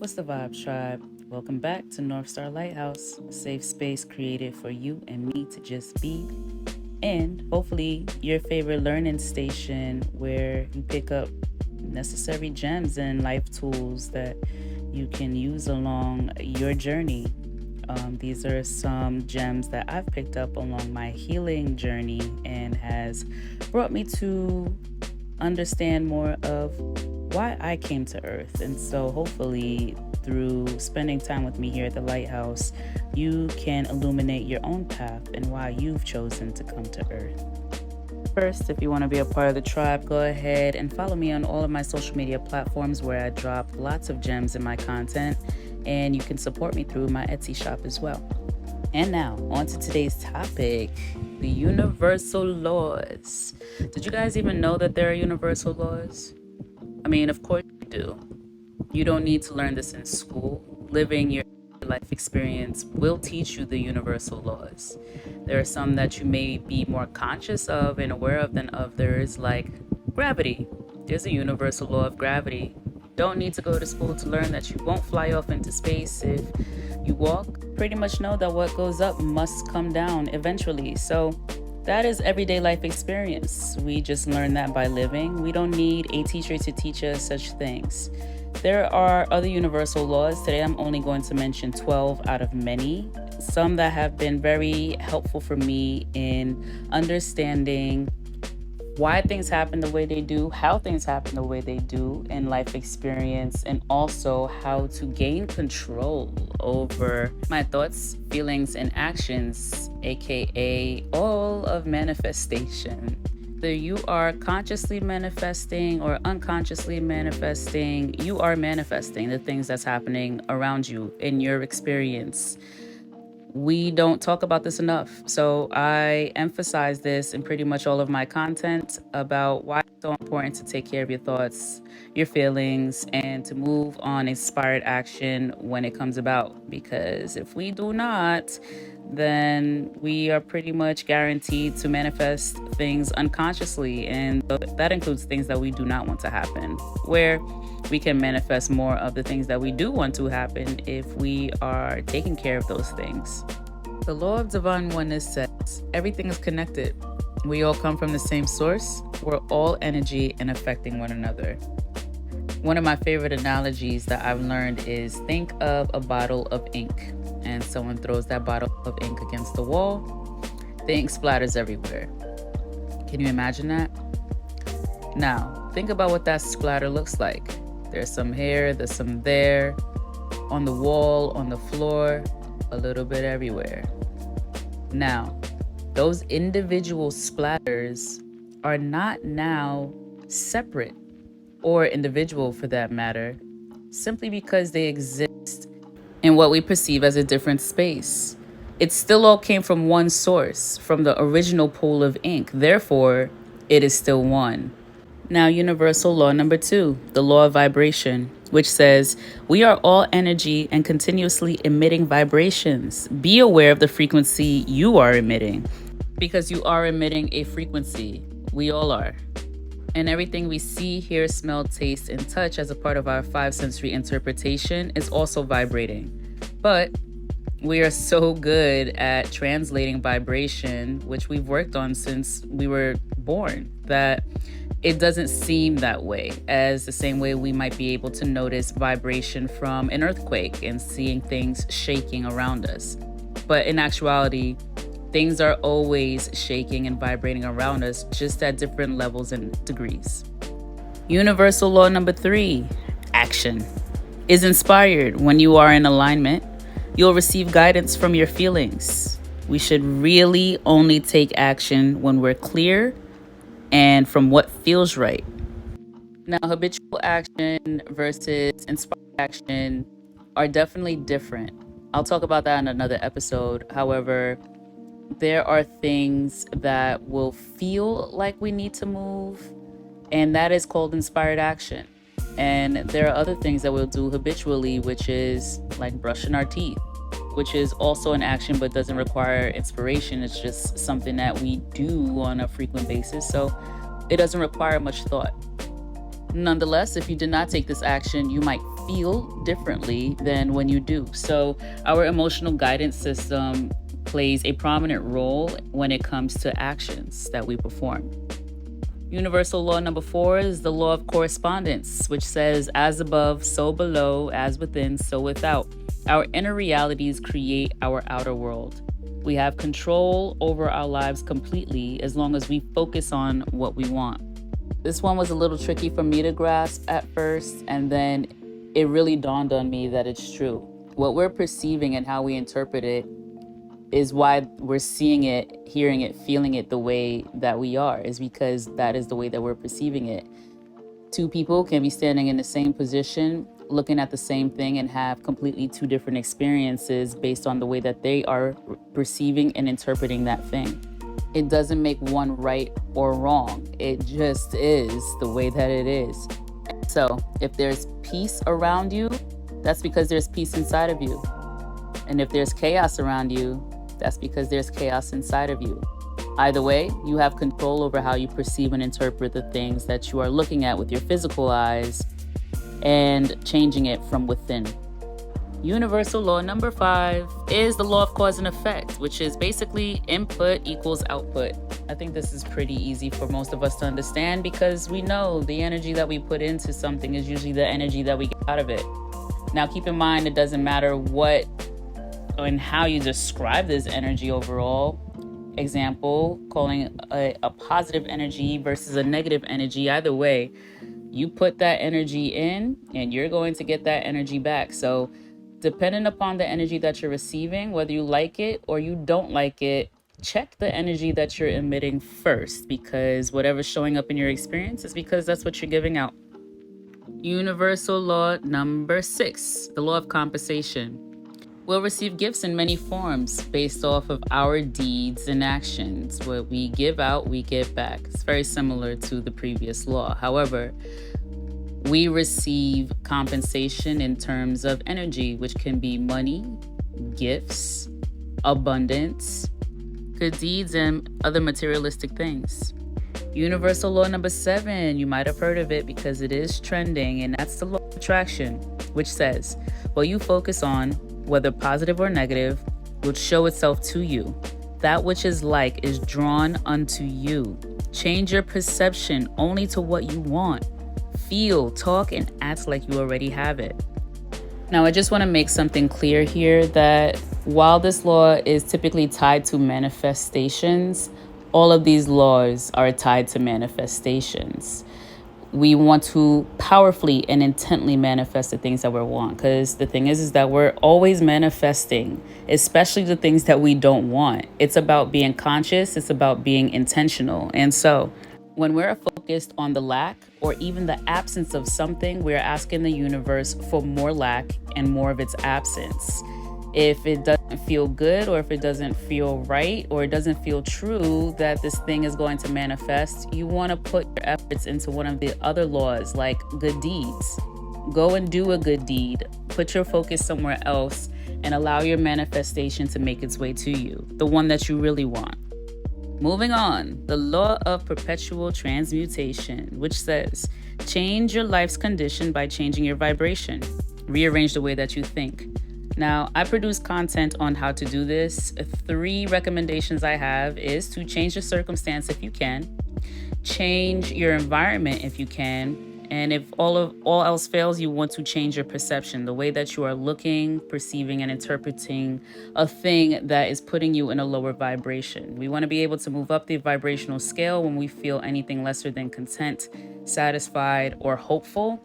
What's the vibe, tribe? Welcome back to North Star Lighthouse, a safe space created for you and me to just be, and hopefully your favorite learning station where you pick up necessary gems and life tools that you can use along your journey. These are some gems that I've picked up along my healing journey and has brought me to understand more of why I came to Earth. And so hopefully through spending time with me here at the Lighthouse, you can illuminate your own path and why you've chosen to come to Earth. First, if you want to be a part of the tribe, go ahead and follow me on all of my social media platforms where I drop lots of gems in my content, and you can support me through my Etsy shop as well. And now, on to today's topic, the universal laws. Did you guys even know that there are universal laws? I mean, of course you do. You don't need to learn this in school. Living your life experience will teach you the universal laws. There are some that you may be more conscious of and aware of than others, like gravity. There's a universal law of gravity. Don't need to go to school to learn that you won't fly off into space if you walk. Pretty much know that what goes up must come down eventually. So that is everyday life experience. We just learn that by living. We don't need a teacher to teach us such things. There are other universal laws. Today I'm only going to mention 12 out of many. Some that have been very helpful for me in understanding why things happen the way they do, how things happen the way they do in life experience, and also how to gain control over my thoughts, feelings, and actions, aka all of manifestation. Whether you are consciously manifesting or unconsciously manifesting, you are manifesting the things that's happening around you in your experience. We don't talk about this enough. So I emphasize this in pretty much all of my content about why it's so important to take care of your thoughts, your feelings, and to move on inspired action when it comes about. Because if we do not, then we are pretty much guaranteed to manifest things unconsciously. And that includes things that we do not want to happen, where we can manifest more of the things that we do want to happen if we are taking care of those things. The law of divine oneness says everything is connected. We all come from the same source. We're all energy and affecting one another. One of my favorite analogies that I've learned is think of a bottle of ink, and someone throws that bottle of ink against the wall. The ink splatters everywhere. Can you imagine that? Now, think about what that splatter looks like. There's some here, there's some there, on the wall, on the floor, a little bit everywhere. Now, those individual splatters are not now separate, or individual for that matter, simply because they exist in what we perceive as a different space. It still all came from one source, from the original pool of ink. Therefore, it is still one. Now, universal law number 2, the law of vibration, which says we are all energy and continuously emitting vibrations. Be aware of the frequency you are emitting, because you are emitting a frequency. We all are. And everything we see, hear, smell, taste, and touch as a part of our 5 sensory interpretation is also vibrating. But we are so good at translating vibration, which we've worked on since we were born, that it doesn't seem that way, as the same way we might be able to notice vibration from an earthquake and seeing things shaking around us. But in actuality, things are always shaking and vibrating around us, just at different levels and degrees. Universal law number 3, action, is inspired. When you are in alignment, you'll receive guidance from your feelings. We should really only take action when we're clear and from what feels right. Now, habitual action versus inspired action are definitely different. I'll talk about that in another episode. However, there are things that will feel like we need to move, and that is called inspired action. And there are other things that we'll do habitually, which is like brushing our teeth, which is also an action but doesn't require inspiration. It's just something that we do on a frequent basis, so it doesn't require much thought. Nonetheless, if you did not take this action, you might feel differently than when you do. So our emotional guidance system plays a prominent role when it comes to actions that we perform. Universal law number 4 is the law of correspondence, which says, as above, so below, as within, so without. Our inner realities create our outer world. We have control over our lives completely as long as we focus on what we want. This one was a little tricky for me to grasp at first, and then it really dawned on me that it's true. What we're perceiving and how we interpret it is why we're seeing it, hearing it, feeling it the way that we are, is because that is the way that we're perceiving it. Two people can be standing in the same position, looking at the same thing, and have completely two different experiences based on the way that they are perceiving and interpreting that thing. It doesn't make one right or wrong. It just is the way that it is. So if there's peace around you, that's because there's peace inside of you. And if there's chaos around you, that's because there's chaos inside of you. Either way, you have control over how you perceive and interpret the things that you are looking at with your physical eyes and changing it from within. Universal law number 5 is the law of cause and effect, which is basically input equals output. I think this is pretty easy for most of us to understand because we know the energy that we put into something is usually the energy that we get out of it. Now, keep in mind, it doesn't matter what and how you describe this energy overall. Example, calling a positive energy versus a negative energy. Either way, you put that energy in and you're going to get that energy back. So depending upon the energy that you're receiving, whether you like it or you don't like it, check the energy that you're emitting first, because whatever's showing up in your experience is because that's what you're giving out. Universal law number 6, the law of compensation. We'll receive gifts in many forms based off of our deeds and actions. What we give out, we give back. It's very similar to the previous law. However, we receive compensation in terms of energy, which can be money, gifts, abundance, good deeds, and other materialistic things. Universal law number 7, you might have heard of it because it is trending, and that's the law of attraction, which says, what you focus on, whether positive or negative, will show itself to you. That which is like is drawn unto you. Change your perception only to what you want. Feel, talk, and act like you already have it. Now, I just want to make something clear here that while this law is typically tied to manifestations, all of these laws are tied to manifestations. We want to powerfully and intently manifest the things that we want, because the thing is that we're always manifesting, especially the things that we don't want. It's about being conscious. It's about being intentional. And so when we're focused on the lack or even the absence of something, we're asking the universe for more lack and more of its absence. If it doesn't feel good, or if it doesn't feel right, or it doesn't feel true that this thing is going to manifest, you want to put your efforts into one of the other laws, like good deeds. Go and do a good deed. Put your focus somewhere else and allow your manifestation to make its way to you, the one that you really want. Moving on, the law of perpetual transmutation, which says, change your life's condition by changing your vibration. Rearrange the way that you think. Now, I produce content on how to do this. 3 recommendations I have is to change the circumstance if you can, change your environment if you can, and if all else fails, you want to change your perception, the way that you are looking, perceiving, and interpreting a thing that is putting you in a lower vibration. We want to be able to move up the vibrational scale when we feel anything lesser than content, satisfied, or hopeful.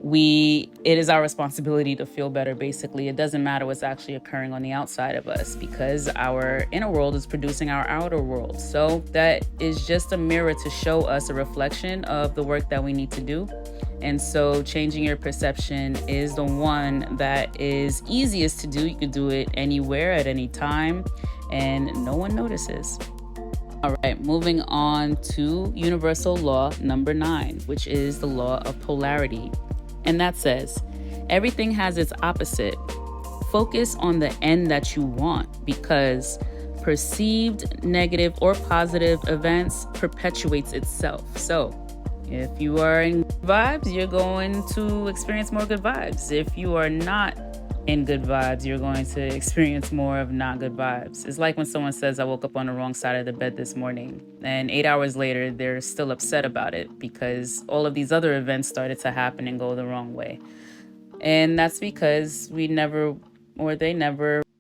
It is our responsibility to feel better. Basically, it doesn't matter what's actually occurring on the outside of us, because our inner world is producing our outer world. So that is just a mirror to show us a reflection of the work that we need to do. And so changing your perception is the one that is easiest to do. You could do it anywhere at any time and no one notices. All right, moving on to universal law number 9, which is the law of polarity. And that says, everything has its opposite. Focus on the end that you want, because perceived negative or positive events perpetuates itself. So If you are in good vibes, you're going to experience more good vibes. If you are not in good vibes, you're going to experience more of not good vibes. It's like when someone says, I woke up on the wrong side of the bed this morning, and 8 hours later, they're still upset about it because all of these other events started to happen and go the wrong way. And that's because they never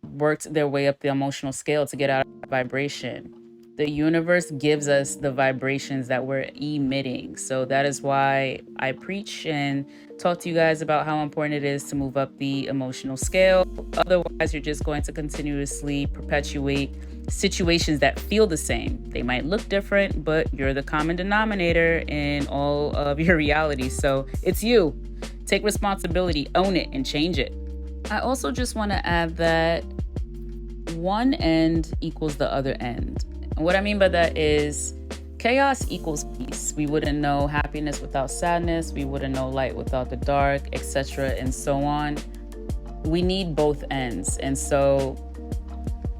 worked their way up the emotional scale to get out of that vibration. The universe gives us the vibrations that we're emitting. So that is why I preach and talk to you guys about how important it is to move up the emotional scale. Otherwise, you're just going to continuously perpetuate situations that feel the same. They might look different, but you're the common denominator in all of your reality. So it's you. Take responsibility, own it, and change it. I also just want to add that one end equals the other end. And what I mean by that is chaos equals peace. We wouldn't know happiness without sadness. We wouldn't know light without the dark, etc., and so on. We need both ends. And so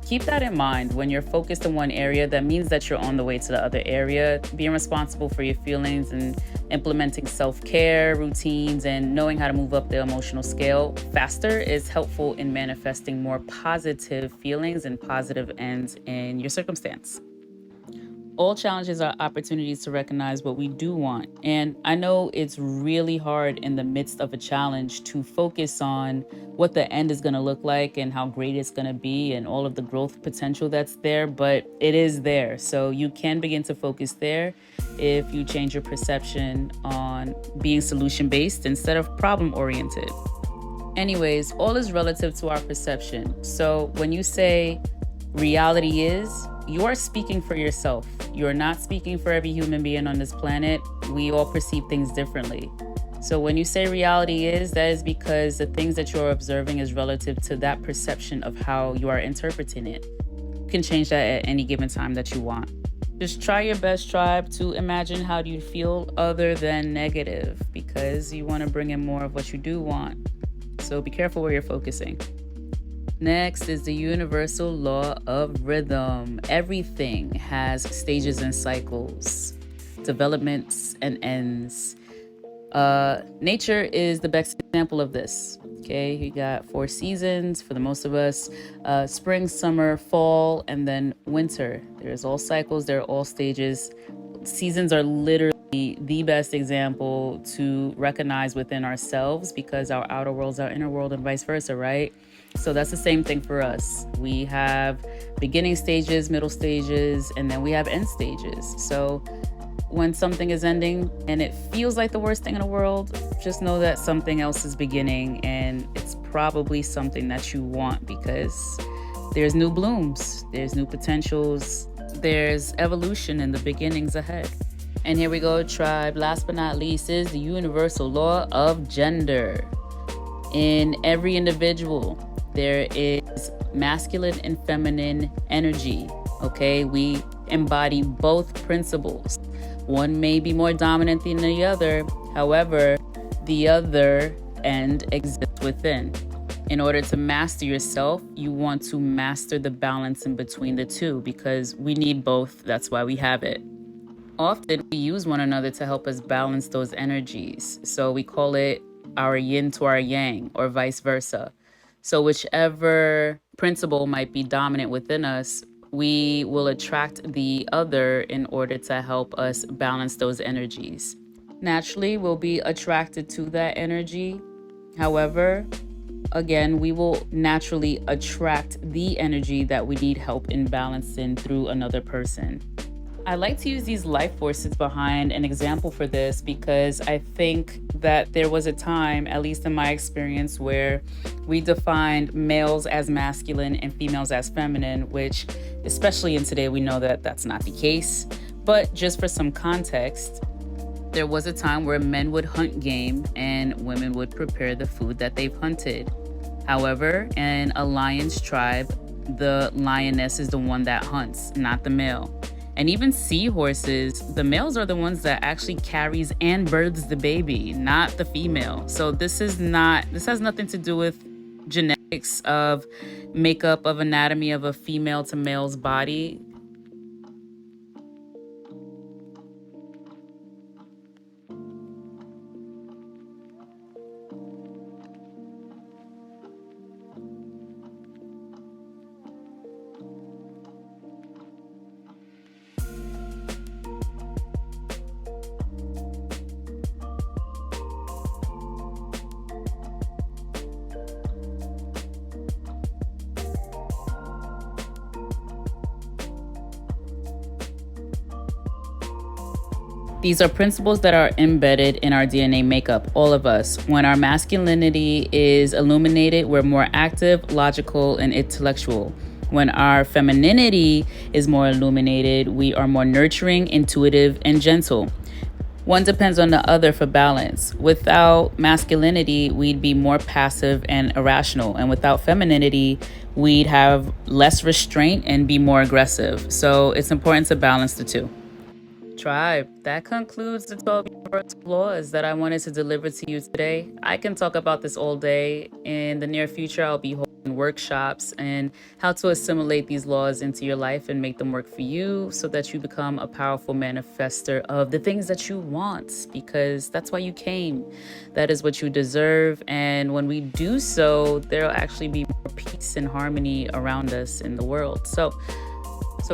keep that in mind. When you're focused in one area, that means that you're on the way to the other area. Being responsible for your feelings and implementing self-care routines and knowing how to move up the emotional scale faster is helpful in manifesting more positive feelings and positive ends in your circumstance. All challenges are opportunities to recognize what we do want. And I know it's really hard in the midst of a challenge to focus on what the end is going to look like and how great it's going to be and all of the growth potential that's there, but it is there. So you can begin to focus there if you change your perception on being solution-based instead of problem-oriented. Anyways, all is relative to our perception. So when you say reality is, you are speaking for yourself. You are not speaking for every human being on this planet. We all perceive things differently. So when you say reality is, that is because the things that you're observing is relative to that perception of how you are interpreting it. You can change that at any given time that you want. Just try your best, tribe, to imagine how do you feel other than negative, because you want to bring in more of what you do want. So be careful where you're focusing. Next is the universal law of rhythm. Everything has stages and cycles, developments and ends. Nature is the best example of this. Okay, you got 4 seasons for the most of us: spring, summer, fall, and then winter. There's all cycles, there are all stages. Seasons are literally the best example to recognize within ourselves, because our outer world's our inner world and vice versa, right? So that's the same thing for us. We have beginning stages, middle stages, and then we have end stages. So when something is ending and it feels like the worst thing in the world, just know that something else is beginning, and it's probably something that you want, because there's new blooms, there's new potentials, there's evolution in the beginnings ahead. And here we go, tribe. Last but not least is the universal law of gender. In every individual, there is masculine and feminine energy. Okay, we embody both principles. One may be more dominant than the other. However, the other end exists within. In order to master yourself, you want to master the balance in between the two, because we need both. That's why we have it. Often we use one another to help us balance those energies. So we call it our yin to our yang, or vice versa. So whichever principle might be dominant within us, we will attract the other in order to help us balance those energies. Naturally, we'll be attracted to that energy. However, again, we will naturally attract the energy that we need help in balancing through another person. I like to use these life forces behind an example for this, because I think that there was a time, at least in my experience, where we defined males as masculine and females as feminine, which, especially in today, we know that that's not the case. But just for some context, there was a time where men would hunt game and women would prepare the food that they've hunted. However, in a lion's tribe, the lioness is the one that hunts, not the male. And even seahorses, the males are the ones that actually carries and births the baby, not the female. So this has nothing to do with genetics of makeup of anatomy of a female to male's body. These are principles that are embedded in our DNA makeup, all of us. When our masculinity is illuminated, we're more active, logical, and intellectual. When our femininity is more illuminated, we are more nurturing, intuitive, and gentle. One depends on the other for balance. Without masculinity, we'd be more passive and irrational. And without femininity, we'd have less restraint and be more aggressive. So it's important to balance the two. Tribe, that concludes the 12 universal laws that I wanted to deliver to you today. I can talk about this all day. In the near future, I'll be holding workshops and how to assimilate these laws into your life and make them work for you so that you become a powerful manifester of the things that you want, because that's why you came. That is what you deserve. And when we do so, there'll actually be more peace and harmony around us in the world. So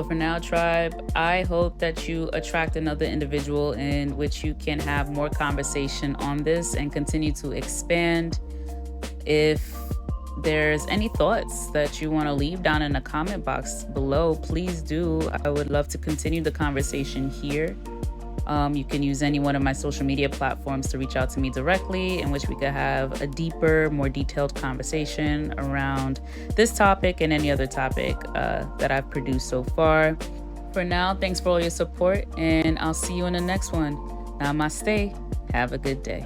for now, tribe, I hope that you attract another individual in which you can have more conversation on this and continue to expand. If there's any thoughts that you want to leave down in the comment box below, please do. I would love to continue the conversation here. You can use any one of my social media platforms to reach out to me directly, in which we could have a deeper, more detailed conversation around this topic and any other topic that I've produced so far. For now, thanks for all your support, and I'll see you in the next one. Namaste. Have a good day.